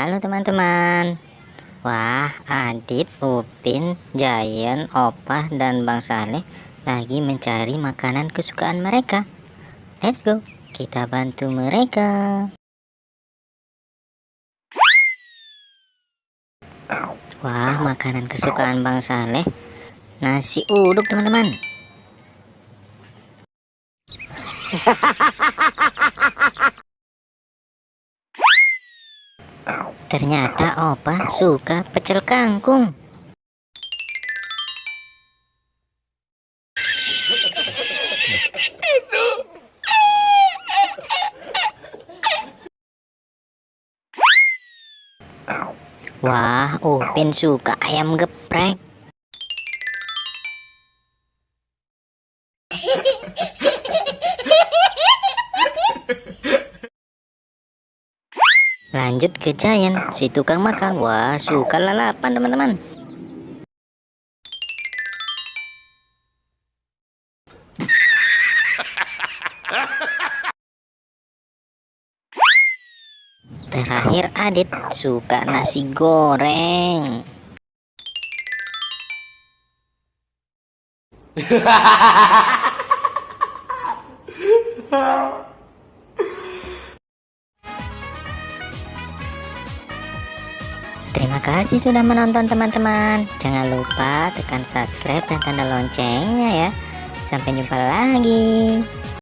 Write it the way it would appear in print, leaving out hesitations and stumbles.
Halo teman-teman. Wah, Adit, Upin, Giant, Opah, dan Bang Saleh lagi mencari makanan kesukaan mereka. Let's go, kita bantu mereka. Wah, makanan kesukaan Bang Saleh, nasi uduk teman-teman. Ternyata Opah suka pecel kangkung. Wah, Upin suka ayam geprek. Lanjut ke Giant, si tukang makan. Wah, suka lalapan teman-teman. Terakhir Adit suka nasi goreng. Terima kasih sudah menonton teman-teman. Jangan lupa tekan subscribe dan tanda loncengnya ya. Sampai jumpa lagi.